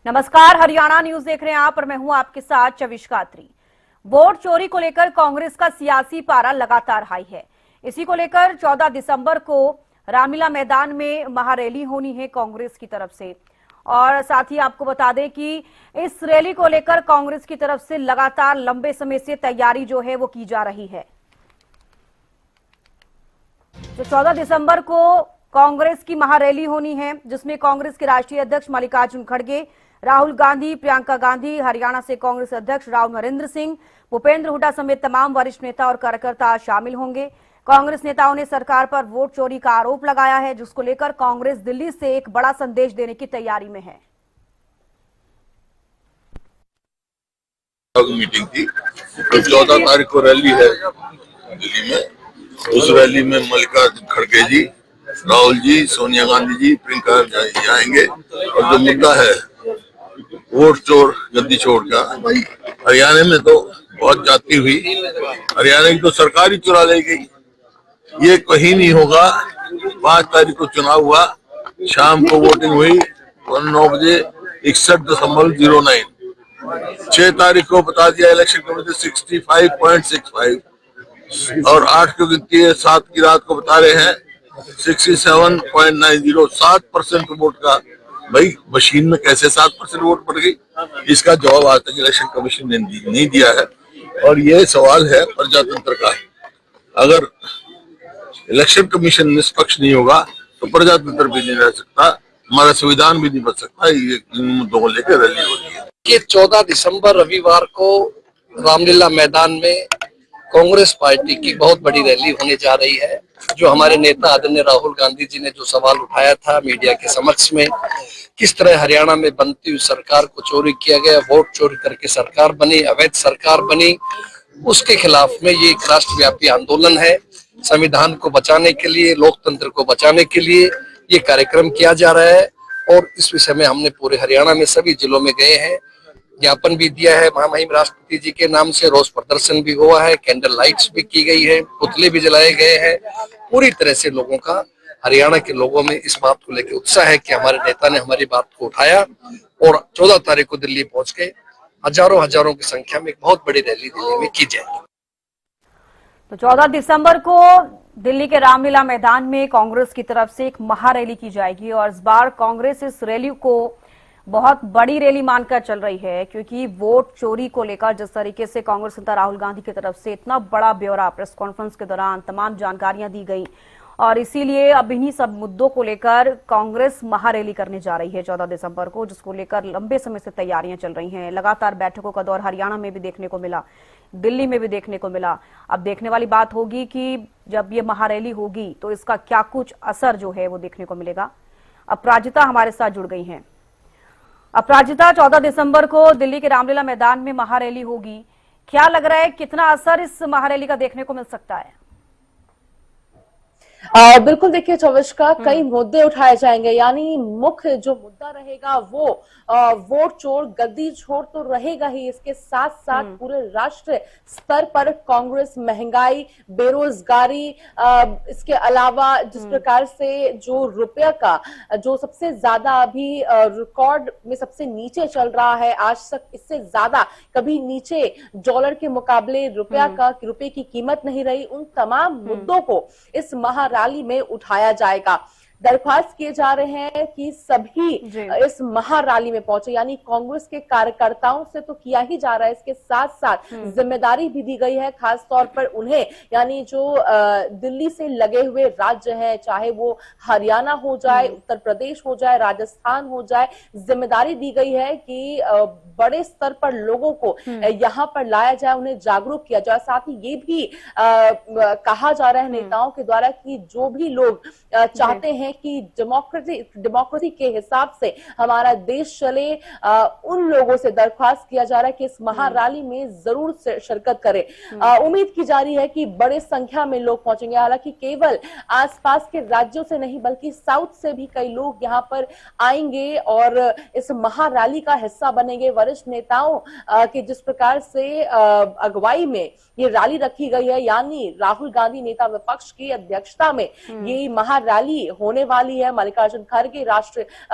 नमस्कार, हरियाणा न्यूज देख रहे हैं आप और मैं हूं आपके साथ चविश कात्री। वोट चोरी को लेकर कांग्रेस का सियासी पारा लगातार हाई है। इसी को लेकर 14 दिसंबर को रामलीला मैदान में महारैली होनी है कांग्रेस की तरफ से। और साथ ही आपको बता दें कि इस रैली को लेकर कांग्रेस की तरफ से लगातार लंबे समय से तैयारी जो है वो की जा रही है। तो 14 दिसंबर को कांग्रेस की महारैली होनी है, जिसमें कांग्रेस के राष्ट्रीय अध्यक्ष मल्लिकार्जुन खड़गे, राहुल गांधी, प्रियंका गांधी, हरियाणा से कांग्रेस अध्यक्ष राव नरेंद्र सिंह, भूपेंद्र हुड्डा समेत तमाम वरिष्ठ नेता और कार्यकर्ता शामिल होंगे। कांग्रेस नेताओं ने सरकार पर वोट चोरी का आरोप लगाया है, जिसको लेकर कांग्रेस दिल्ली से एक बड़ा संदेश देने की तैयारी में है। मीटिंग थी तो 14 तारीख को रैली है दिल्ली में। उस रैली में मल्लिकार्जुन खड़गे जी, राहुल जी, सोनिया गांधी जी, प्रियंका जी आएंगे। और जो मुद्दा है वोट चोर गद्दी छोड़ का, हरियाणा में तो बहुत जाती हुई, हरियाणा की तो सरकार ही चुरा ले गई। ये कहीं नहीं होगा। 5 तारीख को चुनाव हुआ, शाम को वोटिंग हुई 9 बजे 61.09। 6 तारीख को बता दिया इलेक्शन कमीशन 65.65 और 8 को गिनती है, 7 की रात को बता रहे हैं 67.90। 7% वोट का, भाई मशीन में कैसे 7% वोट पड़ गई, इसका जवाब आज तक इलेक्शन कमीशन ने नहीं दिया है। और ये सवाल है प्रजातंत्र का। अगर इलेक्शन कमीशन निष्पक्ष नहीं होगा तो प्रजातंत्र भी नहीं रह सकता, हमारा संविधान भी नहीं बच सकता। ये इन मुद्दों को लेकर रैली हो रही है कि 14 दिसंबर रविवार को रामलीला मैदान में कांग्रेस पार्टी की बहुत बड़ी रैली होने जा रही है। जो हमारे नेता आदरणीय राहुल गांधी जी ने जो सवाल उठाया था मीडिया के समक्ष में, किस तरह हरियाणा में बनती हुई सरकार को चोरी किया गया, वोट चोरी करके सरकार बनी, अवैध सरकार बनी, उसके खिलाफ में ये एक राष्ट्रव्यापी आंदोलन है। संविधान को बचाने के लिए, लोकतंत्र को बचाने के लिए ये कार्यक्रम किया जा रहा है। और इस विषय में हमने पूरे हरियाणा में सभी जिलों में गए हैं, ज्ञापन भी दिया है महामहिम राष्ट्रपति जी के नाम से, रोष प्रदर्शन भी हुआ है, कैंडल लाइट्स भी की गई है, पुतले भी जलाए गए हैं। पूरी तरह से लोगों का, हरियाणा के लोगों में इस बात को लेकर उत्साह है कि हमारे नेता ने हमारी बात को उठाया और 14 तारीख को दिल्ली पहुंच के हजारों की संख्या में एक बहुत बड़ी रैली दिल्ली में की जाएगी। तो 14 दिसंबर को दिल्ली के रामलीला मैदान में कांग्रेस की तरफ से एक महारैली की जाएगी और इस बार कांग्रेस इस रैली को बहुत बड़ी रैली मानकर चल रही है, क्योंकि वोट चोरी को लेकर जिस तरीके से कांग्रेस नेता राहुल गांधी की तरफ से इतना बड़ा ब्यौरा प्रेस कॉन्फ्रेंस के दौरान तमाम जानकारियां दी गई और इसीलिए अब इन्हीं सब मुद्दों को लेकर कांग्रेस महारैली करने जा रही है 14 दिसंबर को, जिसको लेकर लंबे समय से तैयारियां चल रही हैं। लगातार बैठकों का दौर हरियाणा में भी देखने को मिला, दिल्ली में भी देखने को मिला। अब देखने वाली बात होगी कि जब ये महारैली होगी तो इसका क्या कुछ असर जो है वो देखने को मिलेगा। अपराजिता हमारे साथ जुड़ गई हैं। अपराजिता, 14 दिसंबर को दिल्ली के रामलीला मैदान में महारैली होगी, क्या लग रहा है कितना असर इस महारैली का देखने को मिल सकता है? बिल्कुल, देखिए चविश का कई मुद्दे उठाए जाएंगे, यानी मुख्य जो मुद्दा रहेगा वो वोट चोर गद्दी छोड़ तो रहेगा ही। इसके साथ साथ पूरे राष्ट्र स्तर पर कांग्रेस, महंगाई, बेरोजगारी, इसके अलावा जिस प्रकार से जो रुपया का जो सबसे ज्यादा अभी रिकॉर्ड में सबसे नीचे चल रहा है, आज तक इससे ज्यादा कभी नीचे डॉलर के मुकाबले रुपये की कीमत नहीं रही, उन तमाम मुद्दों को इस रैली में उठाया जाएगा। दरख्वास्त किए जा रहे हैं कि सभी इस महारैली में पहुंचे, यानी कांग्रेस के कार्यकर्ताओं से तो किया ही जा रहा है, इसके साथ साथ जिम्मेदारी भी दी गई है खास तौर पर उन्हें, यानी जो दिल्ली से लगे हुए राज्य हैं, चाहे वो हरियाणा हो जाए, उत्तर प्रदेश हो जाए, राजस्थान हो जाए, जिम्मेदारी दी गई है कि बड़े स्तर पर लोगों को यहाँ पर लाया जाए, उन्हें जागरूक किया जाए। साथ ही ये भी कहा जा रहा है नेताओं के द्वारा कि जो भी लोग चाहते हैं कि डेमोक्रेसी के हिसाब से हमारा देश चले, उन लोगों से दरख्वास्त किया जा रहा है कि इस महारैली में जरूर शिरकत करें। उम्मीद की जा रही है कि बड़े संख्या में लोग पहुंचेंगे, हालांकि केवल आसपास के राज्यों से नहीं बल्कि साउथ से भी कई लोग यहां पर आएंगे और इस महारैली का हिस्सा बनेंगे। वरिष्ठ नेताओं के जिस प्रकार से अगुवाई में ये रैली रखी गई है, यानी राहुल गांधी नेता विपक्ष की अध्यक्षता में ये महारैली होने होने वाली है। मल्लिकार्जुन खड़गे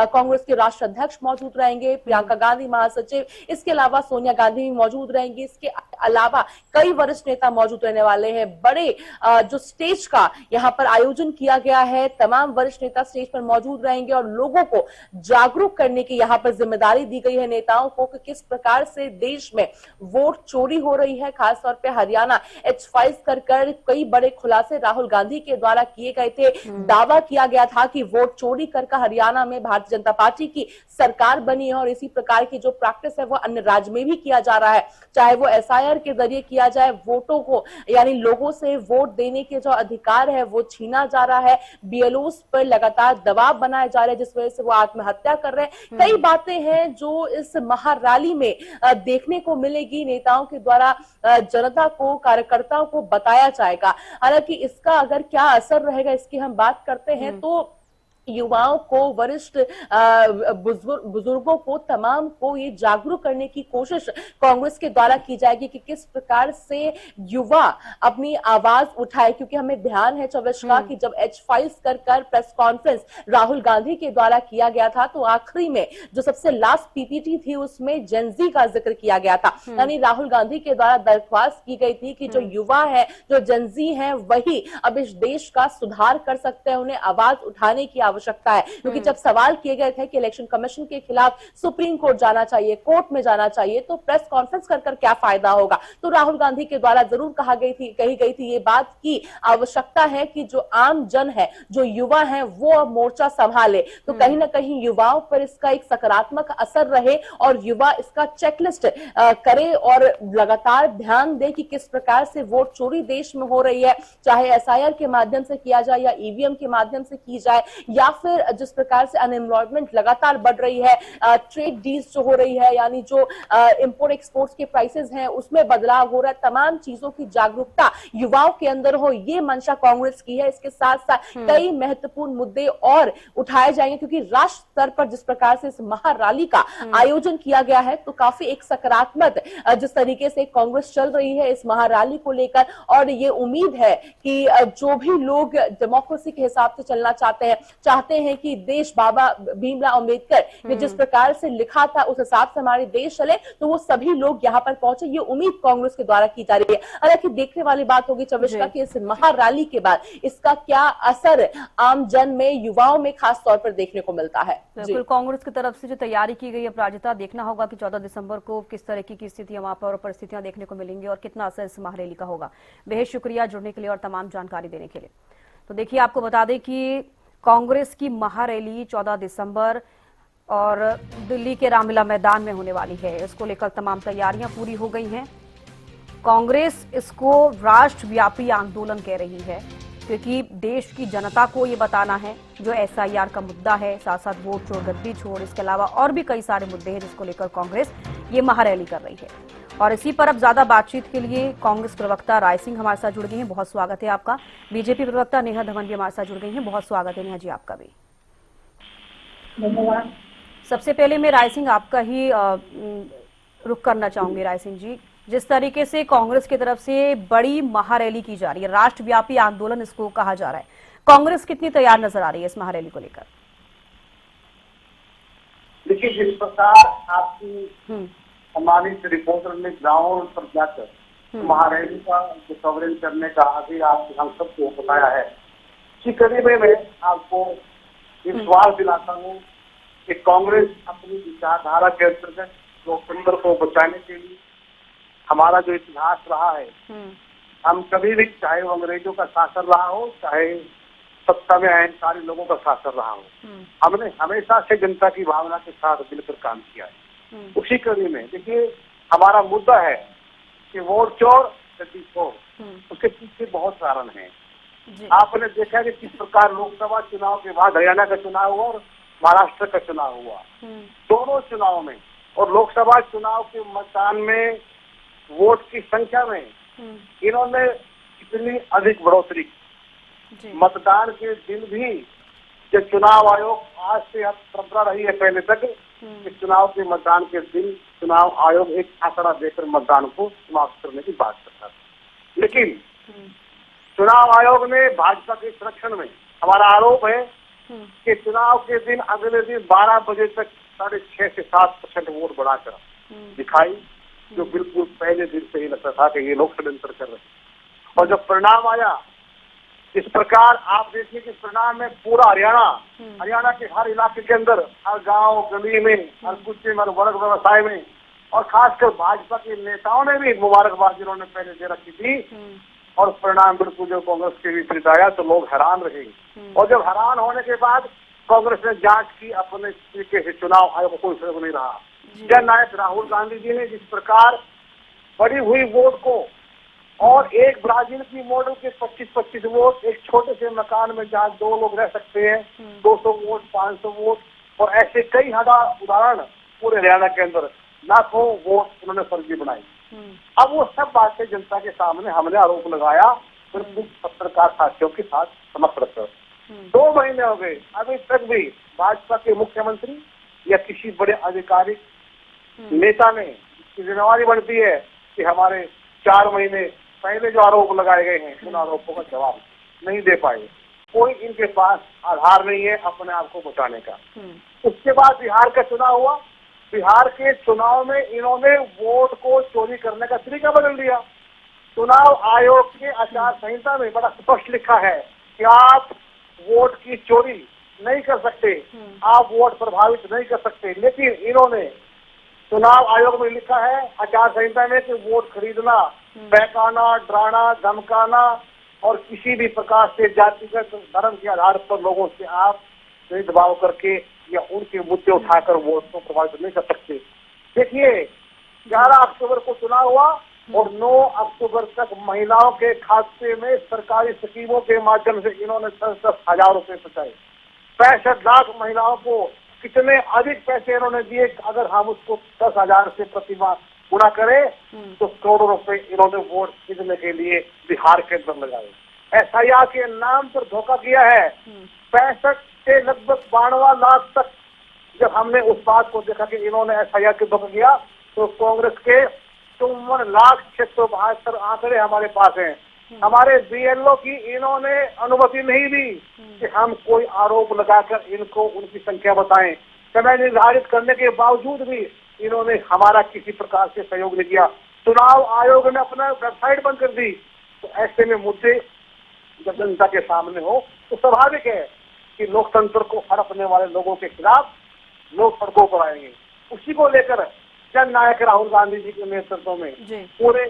कांग्रेस के राष्ट्र अध्यक्ष मौजूद रहेंगे, प्रियंका गांधी महासचिव, इसके अलावा सोनिया गांधी भी मौजूद रहेंगी। इसके अलावा कई वरिष्ठ नेता मौजूद रहने वाले हैं। बड़े जो स्टेज का यहाँ पर आयोजन किया गया है, तमाम वरिष्ठ नेता स्टेज पर मौजूद रहेंगे और लोगों को जागरूक करने की यहाँ पर जिम्मेदारी दी गई है नेताओं को कि किस प्रकार से देश में वोट चोरी हो रही है। खासतौर पे हरियाणा H5 कर कई बड़े खुलासे राहुल गांधी के द्वारा किए गए थे। दावा किया गया था कि वोट चोरी कर हरियाणा में भारतीय जनता पार्टी की सरकार बनी है और इसी प्रकार की जो प्रैक्टिस है वो अन्य राज्य में भी किया जा रहा है, चाहे वो SIR के जरिए किया जाए। वोटों को यानी लोगों से वोट देने के जो अधिकार है वो छीना जा रहा है। BLOs पर लगातार दबाव बनाए जा रहे हैं जिस वजह से वो आत्महत्या कर रहे हैं। कई बातें हैं जो इस महारैली में देखने को मिलेगी। नेताओं के द्वारा जनता को, कार्यकर्ताओं को बताया जाएगा। हालांकि इसका अगर क्या असर रहेगा इसकी हम बात करते हैं तो युवाओं को, वरिष्ठ बुजुर्गों को, तमाम को ये जागरूक करने की कोशिश कांग्रेस के द्वारा की जाएगी कि किस प्रकार से युवा अपनी आवाज उठाए। क्योंकि हमें ध्यान है चविश का कि जब H5 कर प्रेस कॉन्फ्रेंस राहुल गांधी के द्वारा किया गया था तो आखिरी में जो सबसे लास्ट PPT थी उसमें जेनजी का जिक्र किया गया था। यानी राहुल गांधी के द्वारा दरख्वास्त की गई थी कि जो युवा है, जो जेनजी है, वही अब इस देश का सुधार कर सकते हैं, उन्हें आवाज उठाने की आवश्यकता है। क्योंकि जब सवाल किए गए थे कि इलेक्शन कमीशन के खिलाफ सुप्रीम कोर्ट जाना चाहिए, कोर्ट में जाना चाहिए, तो प्रेस कॉन्फ्रेंस कर क्या फायदा होगा, तो राहुल गांधी के द्वारा जरूर कही गई थी ये बात की आवश्यकता है कि जो आम जन है, जो युवा है, वो मोर्चा संभाले। तो कहीं ना कहीं युवाओं पर इसका एक सकारात्मक असर रहे और युवा इसका चेकलिस्ट करे और लगातार ध्यान दे कि किस प्रकार से वोट चोरी देश में हो रही है, चाहे SIR के माध्यम से किया जाए या EVM के माध्यम से की जाए, या फिर जिस प्रकार से अनएम्प्लॉयमेंट लगातार बढ़ रही है, ट्रेड डील्स जो हो रही है, यानी जो इंपोर्ट एक्सपोर्ट्स के प्राइसेस हैं उसमें बदलाव हो रहा है। तमाम चीजों की जागरूकता युवाओं के अंदर हो, ये मंशा कांग्रेस की है। इसके साथ साथ कई महत्वपूर्ण मुद्दे और उठाए जाएंगे क्योंकि राष्ट्र स्तर पर जिस प्रकार से इस महारैली का आयोजन किया गया है तो काफी एक सकारात्मक जिस तरीके से कांग्रेस चल रही है इस महारैली को लेकर, और ये उम्मीद है कि जो भी लोग डेमोक्रेसी के हिसाब से चलना चाहते हैं कि देश बाबा भीमराव अंबेडकर ने जिस प्रकार से लिखा था उस हिसाब से हमारे देश चले, तो वो सभी लोग यहाँ पर पहुंचे, ये उम्मीद कांग्रेस के द्वारा की जा रही है। हालांकि देखने वाली बात होगी चविष्का कि इस महारैली के बाद इसका क्या असर आम जन में, युवाओं में खास तौर पर देखने को मिलता है। बिल्कुल, कांग्रेस की तरफ से जो तैयारी की गई है अपराजिता, देखना होगा कि 14 दिसंबर को किस तरह की स्थितियां वहां पर और परिस्थितियां देखने को मिलेंगी और कितना असर इस महारैली का होगा। बेहद शुक्रिया जुड़ने के लिए और तमाम जानकारी देने के लिए। तो देखिए, आपको बता दें कि कांग्रेस की महारैली 14 दिसंबर और दिल्ली के रामलीला मैदान में होने वाली है। इसको लेकर तमाम तैयारियां पूरी हो गई हैं। कांग्रेस इसको राष्ट्रव्यापी आंदोलन कह रही है क्योंकि देश की जनता को ये बताना है जो SIR का मुद्दा है, साथ साथ वोट चोर, गद्दी छोड़, इसके अलावा और भी कई सारे मुद्दे हैं जिसको लेकर कांग्रेस ये महारैली कर रही है। और इसी पर अब ज्यादा बातचीत के लिए कांग्रेस प्रवक्ता राय सिंह हमारे साथ जुड़ गई हैं। बहुत स्वागत है आपका। बीजेपी प्रवक्ता नेहा धवन भी हमारे साथ जुड़ गई हैं। बहुत स्वागत है नेहा जी आपका भी। धन्यवाद। सबसे पहले मैं राय सिंह आपका ही रुख करना चाहूंगी। राय सिंह जी, जिस तरीके से कांग्रेस की तरफ से बड़ी महारैली की जा रही है, राष्ट्रव्यापी आंदोलन इसको कहा जा रहा है, कांग्रेस कितनी तैयार नजर आ रही है इस महारैली को लेकर? देखिए, जिस प्रकार आपकी सम्मानित रिपोर्टर ने ग्राउंड पर जाकर महारैली का जो कवरेज करने का आगे आप हम सबको बताया है, इसी कड़ी में मैं आपको विश्वास दिलाता हूँ कि कांग्रेस अपनी विचारधारा के अंतर्गत लोकतंत्र को बचाने के लिए, हमारा जो इतिहास रहा है, हम कभी भी, चाहे वो अंग्रेजों का शासन रहा हो, चाहे सत्ता में अहंकारी लोगों का शासन रहा हो, हमने हमेशा से जनता की भावना के साथ मिलकर काम किया है। उसी कड़ी में देखिए, हमारा मुद्दा है कि वोट चोर, गद्दी छोड़, उसके पीछे बहुत कारण है। आपने देखा कि किस प्रकार लोकसभा चुनाव के बाद हरियाणा का चुनाव हुआ और महाराष्ट्र का चुनाव हुआ। दोनों चुनाव में और लोकसभा चुनाव के मतदान में वोट की संख्या में इन्होंने इतनी अधिक बढ़ोतरी की। मतदान के दिन भी जब चुनाव आयोग, आज से अब परंपरा रही है पहले तक कि चुनाव के मतदान के दिन चुनाव आयोग एक आंकड़ा देकर मतदान को समाप्त करने की बात करता था, लेकिन चुनाव आयोग ने भाजपा के संरक्षण में, हमारा आरोप है कि चुनाव के दिन अगले दिन 12 बजे तक 6.5 से 7% वोट बढ़ाकर दिखाई, जो बिल्कुल पहले दिन से ही लगता था कि ये लोग षड्यंत्र कर रहे हैं। और जब परिणाम आया इस प्रकार, आप देखिए कि परिणाम में पूरा हरियाणा के हर इलाके के अंदर, हर गांव गली में, हर कुत्ते में, हर वर्ग व्यवसाय में, और खासकर भाजपा के नेताओं ने भी मुबारकबाद जिन्होंने पहले दे रखी थी, और परिणाम बिल्कुल जो कांग्रेस के विपरीत आया तो लोग हैरान रहे। और जब हैरान होने के बाद कांग्रेस ने जांच की, अपने तरीके से चुनाव आयोग को कोई सहयोग नहीं रहा। जननायक राहुल गांधी जी ने जिस प्रकार बढ़ी हुई वोट को, और एक ब्राजील की मॉडल के 25-25 वोट, एक छोटे से मकान में जहाँ 2 लोग रह सकते हैं, 200 वोट, 500 वोट, और ऐसे कई उदाहरण पूरे हरियाणा के अंदर लाखों वोट उन्होंने फर्जी बनाई। अब वो सब बातें जनता के सामने हमने आरोप लगाया, बिल्कुल पत्रकार साथियों के साथ समक्ष रखकर। 2 महीने हो गए, अभी तक भी भाजपा के मुख्यमंत्री या किसी बड़े आधिकारिक नेता ने, जिसकी जिम्मेवारी बनती है कि हमारे 4 महीने पहले जो आरोप लगाए गए हैं उन आरोपों का जवाब नहीं दे पाए। कोई इनके पास आधार नहीं है अपने आप को बचाने का। उसके बाद बिहार का चुनाव हुआ। बिहार के चुनाव में इन्होंने वोट को चोरी करने का तरीका बदल दिया। चुनाव आयोग के आचार संहिता में बड़ा स्पष्ट लिखा है कि आप वोट की चोरी नहीं कर सकते, आप वोट प्रभावित नहीं कर सकते, लेकिन इन्होंने चुनाव आयोग में लिखा है आचार संहिता में कि वोट खरीदना, बहकाना, डराना, धमकाना और किसी भी प्रकार से जातिगत धर्म के आधार पर लोगों से आप दबाव करके या उनके मुद्दे उठाकर वोट को प्रभावित नहीं कर सकते। देखिए 11 अक्टूबर को चुनाव हुआ और 9 अक्टूबर तक महिलाओं के खाते में सरकारी स्कीमों के माध्यम से इन्होंने 10-10 हजार रुपए पहुंचाए। 65 लाख महिलाओं को कितने अधिक पैसे इन्होंने दिए, अगर हम उसको 10,000 से प्रतिमाह गुणा करें तो करोड़ों रुपए इन्होंने वोट जीतने के लिए बिहार के अंदर लगाए। SIR के नाम पर धोखा किया है। 65 से लगभग 92 लाख तक जब हमने उस बात को देखा कि इन्होंने SIR के धोखा किया, तो कांग्रेस के 54,672 आंकड़े हमारे पास हैं। हमारे BLO की इन्होंने अनुमति नहीं दी कि हम कोई आरोप लगाकर इनको उनकी संख्या बताएं। समय निर्धारित करने के बावजूद भी इन्होंने हमारा किसी प्रकार से सहयोग नहीं किया। चुनाव आयोग ने अपना वेबसाइट बंद कर दी। तो ऐसे में मुद्दे जब जनता के सामने हो तो स्वाभाविक है कि लोकतंत्र को हड़पने वाले लोगों के खिलाफ लोग सड़कों पर आएंगे। उसी को लेकर जननायक राहुल गांधी जी के नेतृत्व में पूरे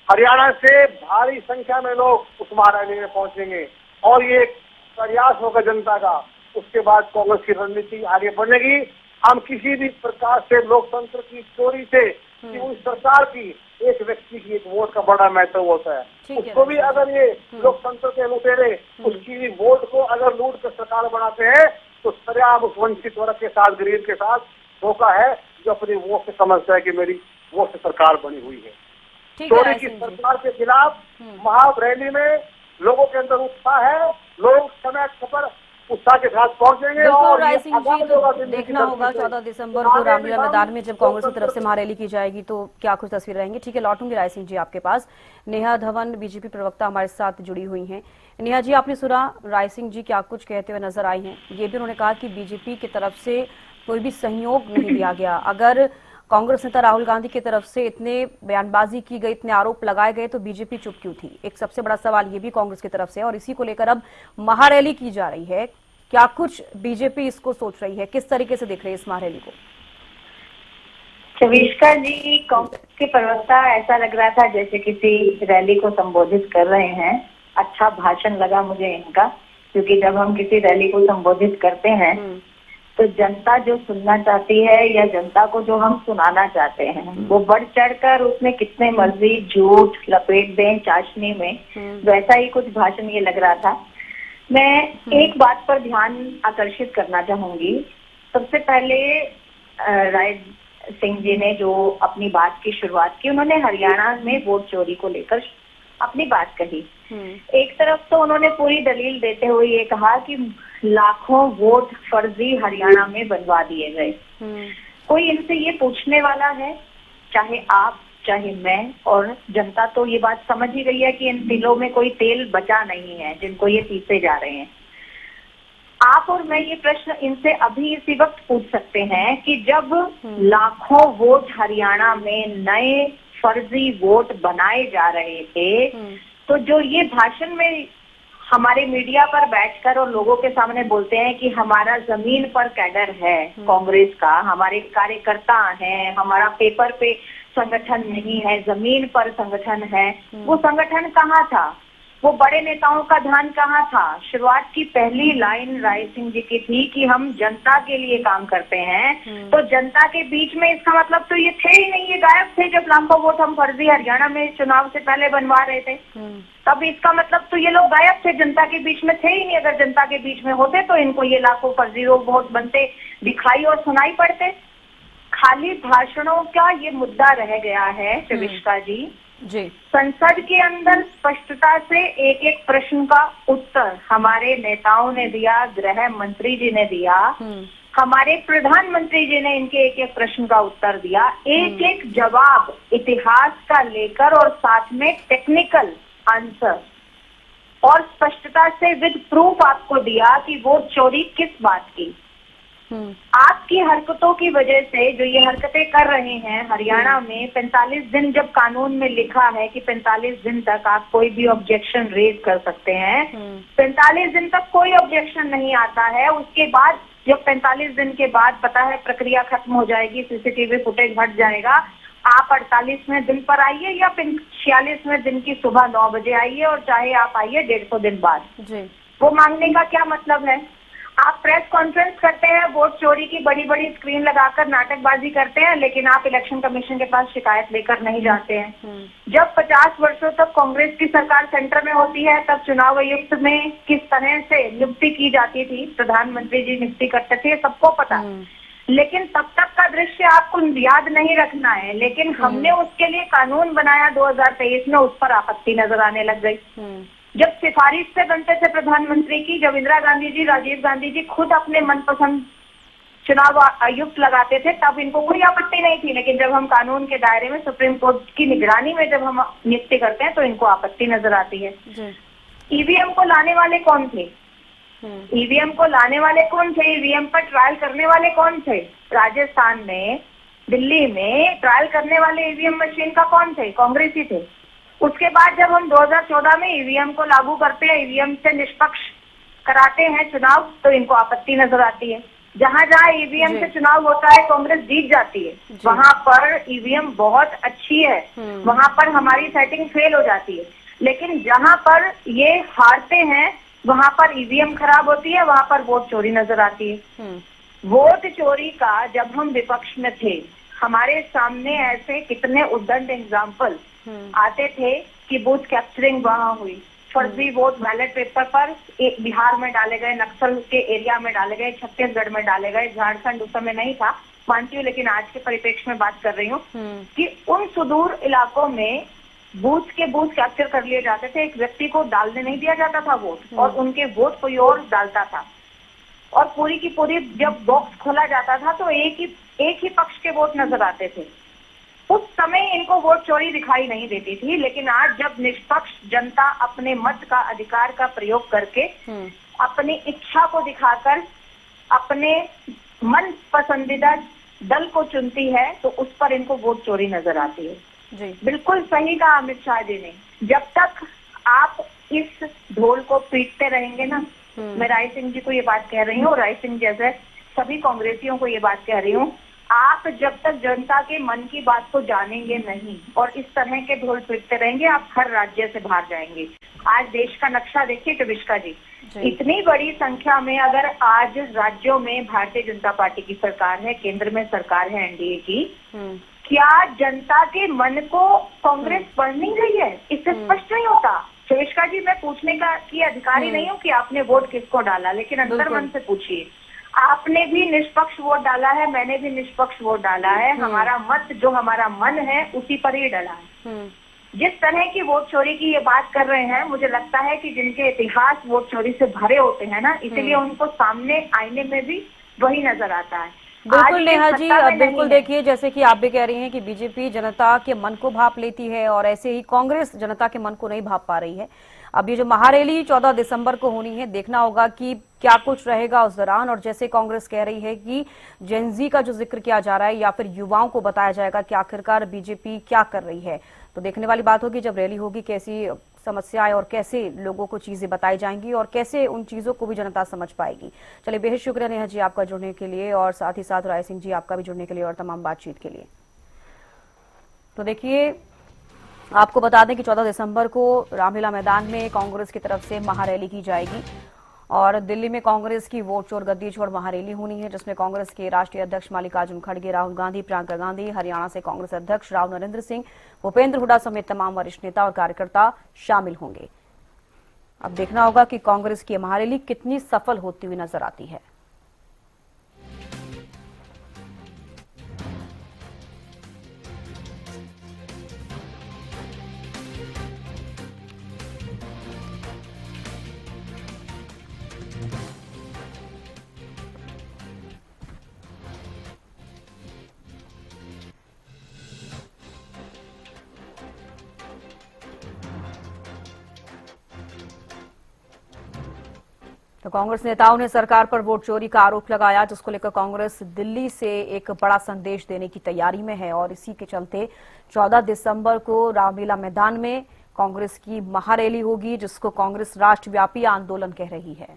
हरियाणा से भारी संख्या में लोग उस महारैली में पहुंचेंगे और ये प्रयास होगा जनता का। उसके बाद कांग्रेस की रणनीति आगे बढ़ेगी। हम किसी भी प्रकार से लोकतंत्र की चोरी से कि उस सरकार की एक व्यक्ति की एक वोट का बड़ा महत्व होता है, उसको भी अगर ये लोकतंत्र के लुटेरे उसकी वोट को अगर लूट कर सरकार बनाते हैं तो सरेआम उस वंचित वर्ग के साथ, गरीब के साथ धोखा है जो अपनी वोट से समझता है कि मेरी वोट से सरकार बनी हुई है। चोरी की सरकार के खिलाफ महारैली में लोगों के अंदर उत्साह है। लोग समय पर उत्साह के साथ पहुंचेंगे। और राय सिंह जी, तो देखना होगा 14 दिसंबर को रामलीला मैदान में जब कांग्रेस की तरफ से महारैली की जाएगी तो क्या कुछ तस्वीर रहेंगी। ठीक है, लौटूंगी राय सिंह जी आपके पास। नेहा धवन बीजेपी प्रवक्ता हमारे साथ जुड़ी हुई हैं। नेहा जी, आपने सुना राय सिंह जी क्या कुछ कहते हुए नजर आई हैं। ये भी उन्होंने कहा कि बीजेपी की तरफ से कोई भी सहयोग नहीं दिया गया। अगर कांग्रेस नेता राहुल गांधी की तरफ से इतने बयानबाजी की गई, इतने आरोप लगाए गए, तो बीजेपी चुप क्यों थी? एक सबसे बड़ा सवाल ये भी कांग्रेस की तरफ से, और इसी को लेकर अब महारैली की जा रही है। क्या कुछ बीजेपी इसको सोच रही है, किस तरीके से देख रही है इस महारैली को? चविष्का जी, कांग्रेस के प्रवक्ता ऐसा लग रहा था जैसे किसी रैली को संबोधित कर रहे हैं। अच्छा भाषण लगा मुझे इनका, क्योंकि जब हम किसी रैली को संबोधित करते हैं तो जनता जो सुनना चाहती है या जनता को जो हम सुनाना चाहते हैं वो बढ़ चढ़कर उसमें कितने मर्जी झूठ लपेट दें चाशनी में, वैसा ही कुछ भाषण ये लग रहा था। मैं एक बात पर ध्यान आकर्षित करना चाहूंगी। सबसे पहले राय सिंह जी ने जो अपनी बात की शुरुआत की, उन्होंने हरियाणा में वोट चोरी को लेकर अपनी बात कही। एक तरफ तो उन्होंने पूरी दलील देते हुए ये कहा कि लाखों वोट फर्जी हरियाणा में बनवा दिए गए। कोई इनसे ये पूछने वाला है, चाहे आप चाहे मैं, और जनता तो ये बात समझ ही गई है कि इन तिलों में कोई तेल बचा नहीं है जिनको ये पीसे जा रहे हैं। आप और मैं ये प्रश्न इनसे अभी इसी वक्त पूछ सकते हैं कि जब लाखों वोट हरियाणा में नए फर्जी वोट बनाए जा रहे थे, तो जो ये भाषण में हमारे मीडिया पर बैठकर और लोगों के सामने बोलते हैं कि हमारा जमीन पर कैडर है कांग्रेस का, हमारे कार्यकर्ता हैं, हमारा पेपर पे संगठन नहीं है, जमीन पर संगठन है, वो संगठन कहाँ था? वो बड़े नेताओं का ध्यान कहाँ था? शुरुआत की पहली लाइन राय सिंह जी की थी कि हम जनता के लिए काम करते हैं, तो जनता के बीच में, इसका मतलब तो ये थे ही नहीं, ये गायब थे जब लाखों वोट हम फर्जी हरियाणा में चुनाव से पहले बनवा रहे थे। तब इसका मतलब तो ये लोग गायब थे, जनता के बीच में थे ही नहीं। अगर जनता के बीच में होते तो इनको ये लाखों फर्जी वोट बनते दिखाई और सुनाई पड़ते। खाली भाषणों का ये मुद्दा रह गया है शविष्का जी। संसद के अंदर स्पष्टता से एक एक प्रश्न का उत्तर हमारे नेताओं ने दिया, गृह मंत्री जी ने दिया, हमारे प्रधानमंत्री जी ने इनके एक एक प्रश्न का उत्तर दिया, एक एक जवाब इतिहास का लेकर और साथ में टेक्निकल आंसर और स्पष्टता से विद प्रूफ आपको दिया कि वो चोरी किस बात की। आपकी हरकतों की वजह से जो ये हरकतें कर रहे हैं हरियाणा में, 45 दिन जब कानून में लिखा है कि 45 दिन तक आप कोई भी ऑब्जेक्शन रेज कर सकते हैं, 45 दिन तक कोई ऑब्जेक्शन नहीं आता है। उसके बाद जब 45 दिन के बाद पता है प्रक्रिया खत्म हो जाएगी, सीसीटीवी फुटेज हट जाएगा, आप 48वें दिन पर आइए या 46वें दिन की सुबह 9 बजे आइए, और चाहे आप आइए 150 दिन बाद। वो मांगने का क्या मतलब है? आप प्रेस कॉन्फ्रेंस करते हैं, वोट चोरी की बड़ी बड़ी स्क्रीन लगाकर नाटकबाजी करते हैं, लेकिन आप इलेक्शन कमीशन के पास शिकायत लेकर नहीं जाते हैं। जब 50 वर्षों तक कांग्रेस की सरकार सेंटर में होती है, तब चुनाव आयुक्त में किस तरह से नियुक्ति की जाती थी, प्रधानमंत्री जी नियुक्ति करते थे, सबको पता। लेकिन तब तक का दृश्य आपको याद नहीं रखना है। लेकिन हमने उसके लिए कानून बनाया 2023 में, उस पर आपत्ति नजर आने लग गई। जब सिफारिश से बनते थे प्रधानमंत्री की, जब इंदिरा गांधी जी, राजीव गांधी जी खुद अपने मनपसंद चुनाव आयुक्त लगाते थे, तब इनको कोई आपत्ति नहीं थी। लेकिन जब हम कानून के दायरे में सुप्रीम कोर्ट की निगरानी में जब हम नियुक्ति करते हैं, तो इनको आपत्ति नजर आती है। ईवीएम को लाने वाले कौन थे? ईवीएम को लाने वाले कौन थे? ईवीएम पर ट्रायल करने वाले कौन थे? राजस्थान में, दिल्ली में ट्रायल करने वाले ईवीएम मशीन का कौन थे? कांग्रेस ही थे। उसके बाद जब हम 2014 में ईवीएम को लागू करते हैं, ईवीएम से निष्पक्ष कराते हैं चुनाव, तो इनको आपत्ति नजर आती है। जहां जहां ईवीएम से चुनाव होता है कांग्रेस जीत जाती है, वहां पर ईवीएम बहुत अच्छी है, वहां पर हमारी सेटिंग फेल हो जाती है। लेकिन जहां पर ये हारते हैं, वहां पर ईवीएम खराब होती है, वहां पर वोट चोरी नजर आती है। वोट चोरी का जब हम विपक्ष में थे, हमारे सामने ऐसे कितने उद्दंड एग्जाम्पल आते थे कि बूथ कैप्चरिंग वहां हुई, फर्जी वोट बैलेट पेपर पर बिहार में डाले गए, नक्सल के एरिया में डाले गए, छत्तीसगढ़ में डाले गए, झारखंड उस समय नहीं था मानती हूँ, लेकिन आज के परिप्रेक्ष्य में बात कर रही हूँ कि उन सुदूर इलाकों में बूथ के बूथ कैप्चर कर लिए जाते थे, एक व्यक्ति को डालने नहीं दिया जाता था वोट, और उनके वोट कोई और डालता था। और पूरी की पूरी जब बॉक्स खोला जाता था तो एक ही पक्ष के वोट नजर आते थे। उस समय इनको वोट चोरी दिखाई नहीं देती थी। लेकिन आज जब निष्पक्ष जनता अपने मत का अधिकार का प्रयोग करके अपनी इच्छा को दिखाकर अपने मन पसंदीदा दल को चुनती है, तो उस पर इनको वोट चोरी नजर आती है। बिल्कुल सही कहा अमित शाह जी ने। जब तक आप इस ढोल को पीटते रहेंगे ना, मैं राय सिंह जी को ये बात कह रही हूँ, राय सिंह जैसे सभी कांग्रेसियों को ये बात कह रही हूँ, आप जब तक जनता के मन की बात को जानेंगे नहीं और इस तरह के ढोल पीटते रहेंगे, आप हर राज्य से बाहर जाएंगे। आज देश का नक्शा देखिए कविष्का जी, इतनी बड़ी संख्या में अगर आज राज्यों में भारतीय जनता पार्टी की सरकार है, केंद्र में सरकार है एनडीए की, क्या जनता के मन को कांग्रेस पढ़ नहीं रही है? इससे स्पष्ट नहीं होता। कविष्का जी, मैं पूछने का की अधिकारी नहीं हूँ कि आपने वोट किसको डाला, लेकिन अंतर मन से पूछिए। आपने भी निष्पक्ष वोट डाला है, मैंने भी निष्पक्ष वोट डाला है, हमारा मत जो हमारा मन है उसी पर ही डाला है। जिस तरह की वोट चोरी की ये बात कर रहे हैं, मुझे लगता है कि जिनके इतिहास वोट चोरी से भरे होते हैं ना, इसीलिए उनको सामने आईने में भी वही नजर आता है। बिल्कुल नेहा जी, बिल्कुल देखिए, जैसे कि आप भी कह रही हैं कि बीजेपी जनता के मन को भाप लेती है और ऐसे ही कांग्रेस जनता के मन को नहीं भाप पा रही है। अब ये जो महारैली 14 दिसंबर को होनी है, देखना होगा कि क्या कुछ रहेगा उस दौरान। और जैसे कांग्रेस कह रही है कि जेनजी का जो जिक्र किया जा रहा है या फिर युवाओं को बताया जाएगा कि आखिरकार बीजेपी क्या कर रही है, तो देखने वाली बात होगी जब रैली होगी कैसी समस्याएं और कैसे लोगों को चीजें बताई जाएंगी और कैसे उन चीजों को भी जनता समझ पाएगी। चलिए, बेहद शुक्रिया नेहा जी आपका जुड़ने के लिए, और साथ ही साथ राय सिंह जी आपका भी जुड़ने के लिए और तमाम बातचीत के लिए। तो देखिए, आपको बता दें कि 14 दिसंबर को रामलीला मैदान में कांग्रेस की तरफ से महारैली की जाएगी और दिल्ली में कांग्रेस की वोट चोर गद्दी छोड़ महारैली होनी है, जिसमें कांग्रेस के राष्ट्रीय अध्यक्ष मल्लिकार्जुन खड़गे, राहुल गांधी, प्रियंका गांधी, हरियाणा से कांग्रेस अध्यक्ष राव नरेंद्र सिंह, भूपेंद्र हुड्डा समेत तमाम वरिष्ठ नेता और कार्यकर्ता शामिल होंगे। अब देखना होगा कि कांग्रेस की महारैली कितनी सफल होती हुई नजर आती है। तो कांग्रेस नेताओं ने सरकार पर वोट चोरी का आरोप लगाया, जिसको लेकर कांग्रेस दिल्ली से एक बड़ा संदेश देने की तैयारी में है और इसी के चलते 14 दिसंबर को रामलीला मैदान में कांग्रेस की महारैली होगी, जिसको कांग्रेस राष्ट्रव्यापी आंदोलन कह रही है।